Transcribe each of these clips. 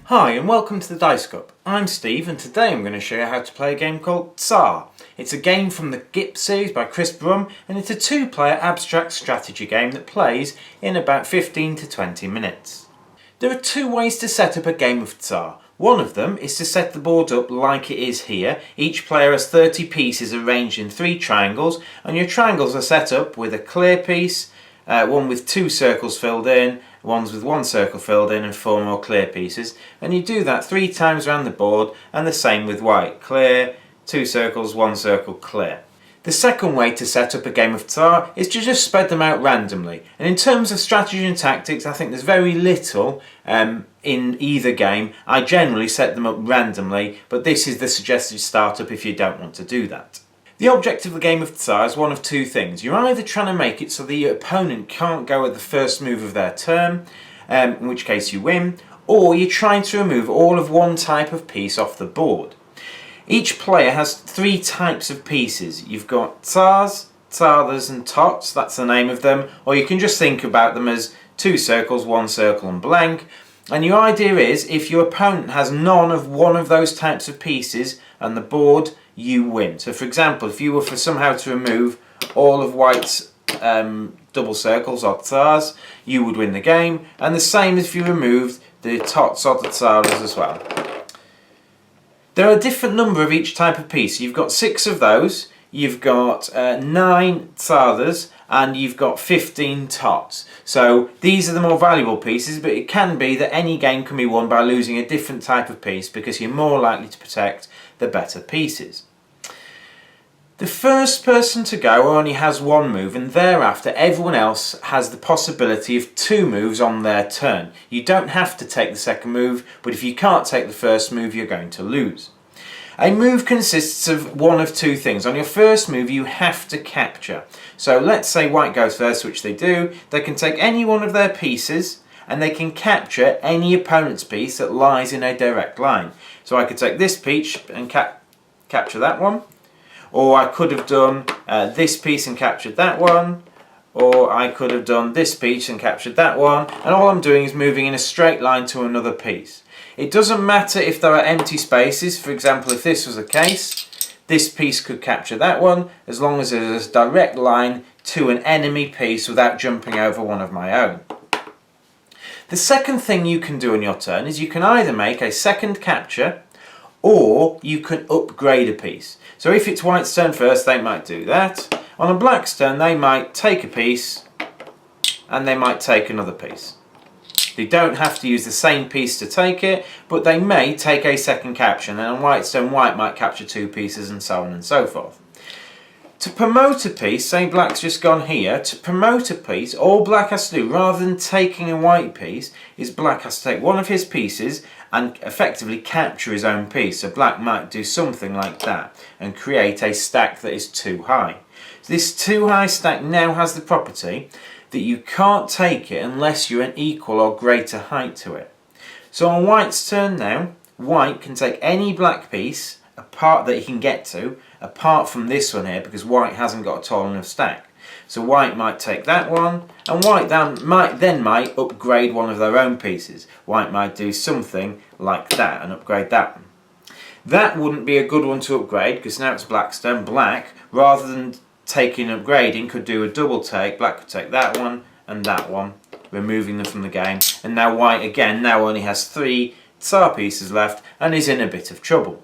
Hi and welcome to the Dice Cup. I'm Steve and today I'm going to show you how to play a game called Tzaar. It's a game from the GIP series by Chris Brum and it's a two-player abstract strategy game that plays in about 15 to 20 minutes. There are two ways to set up a game of Tzaar. One of them is to set the board up like it is here. Each player has 30 pieces arranged in 3 triangles and your triangles are set up with a clear piece, one with 2 circles filled in, ones with 1 circle filled in and 4 more clear pieces, and you do that 3 times around the board, and the same with white. Clear, 2 circles, 1 circle, clear. The second way to set up a game of Tzaar is to just spread them out randomly, and in terms of strategy and tactics I think there's very little in either game. I generally set them up randomly, but this is the suggested startup if you don't want to do that. The objective of the game of Tzaar is one of two things. You're either trying to make it so the opponent can't go at the first move of their turn, in which case you win, or you're trying to remove all of one type of piece off the board. Each player has 3 types of pieces. You've got Tzaars, Tzaaras and Tots, that's the name of them, or you can just think about them as 2 circles, 1 circle and blank. And your idea is, if your opponent has none of one of those types of pieces on the board, you win. So for example, if you were somehow to remove all of white's double circles or Tzaars, you would win the game. And the same if you removed the Tots or the Tzaaras as well. There are a different number of each type of piece. You've got 6 of those, you've got 9 Tzaaras, and you've got 15 Tots. So these are the more valuable pieces, but it can be that any game can be won by losing a different type of piece because you're more likely to protect the better pieces. The first person to go only has 1 move, and thereafter everyone else has the possibility of 2 moves on their turn. You don't have to take the second move, but if you can't take the first move you're going to lose. A move consists of one of 2 things. On your first move you have to capture. So let's say white goes first, which they do. They can take any one of their pieces and they can capture any opponent's piece that lies in a direct line. So I could take this piece and capture that one, or I could have done this piece and captured that one, or I could have done this piece and captured that one, and all I'm doing is moving in a straight line to another piece. It doesn't matter if there are empty spaces. For example, if this was the case, this piece could capture that one as long as there's a direct line to an enemy piece without jumping over one of my own. The second thing you can do on your turn is you can either make a second capture or you can upgrade a piece. So if it's white's turn first, they might do that. On a black's turn, they might take a piece and they might take another piece. They don't have to use the same piece to take it, but they may take a second capture, and then on white's turn, white might capture 2 pieces and so on and so forth. To promote a piece, say black's just gone here, to promote a piece, all black has to do, rather than taking a white piece, is black has to take one of his pieces and effectively capture his own piece. So black might do something like that and create a stack that is too high. So this too high stack now has the property that you can't take it unless you're an equal or greater height to it. So on white's turn now, white can take any black piece apart that he can get to, apart from this one here, because white hasn't got a tall enough stack. So white might take that one, and white might upgrade one of their own pieces. White might do something like that and upgrade that one. That wouldn't be a good one to upgrade because now it's black's turn. Black, rather than taking and upgrading, could do a double take. Black could take that one and that one, removing them from the game. And now white again now only has 3 Tzaar pieces left and is in a bit of trouble.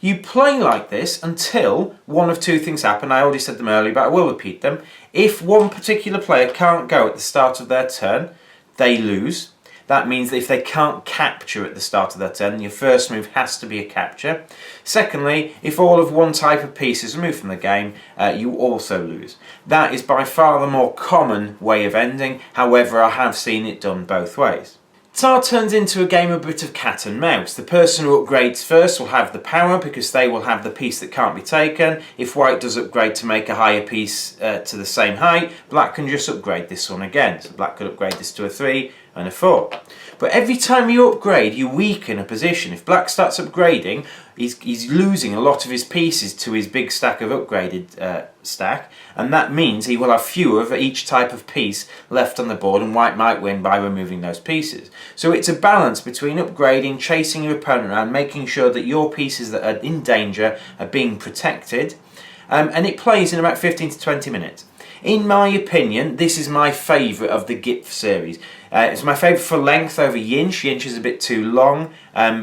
You play like this until one of 2 things happen. I already said them earlier, but I will repeat them. If one particular player can't go at the start of their turn, they lose. That means that if they can't capture at the start of their turn, your first move has to be a capture. Secondly, if all of one type of piece is removed from the game, you also lose. That is by far the more common way of ending. However, I have seen it done both ways. Tzaar turns into a game a bit of cat and mouse. The person who upgrades first will have the power because they will have the piece that can't be taken. If white does upgrade to make a higher piece to the same height, black can just upgrade this one again. So black could upgrade this to a 3 and a 4. But every time you upgrade, you weaken a position. If black starts upgrading, he's losing a lot of his pieces to his big stack of upgraded stack, and that means he will have fewer of each type of piece left on the board, and white might win by removing those pieces. So it's a balance between upgrading, chasing your opponent around, making sure that your pieces that are in danger are being protected, and it plays in about 15 to 20 minutes. In my opinion, this is my favourite of the GIP series. It's my favourite for length over Yinch. Yinch is a bit too long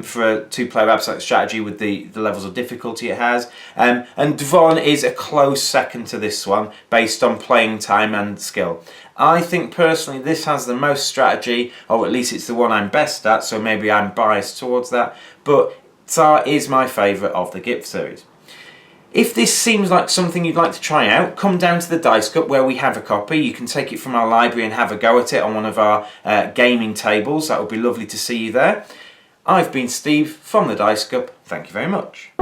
for a two-player abstract strategy with the levels of difficulty it has. And Devon is a close second to this one based on playing time and skill. I think personally this has the most strategy, or at least it's the one I'm best at, so maybe I'm biased towards that. But Tzaar is my favourite of the GIP series. If this seems like something you'd like to try out, come down to the Dice Cup where we have a copy. You can take it from our library and have a go at it on one of our gaming tables. That would be lovely to see you there. I've been Steve from the Dice Cup. Thank you very much.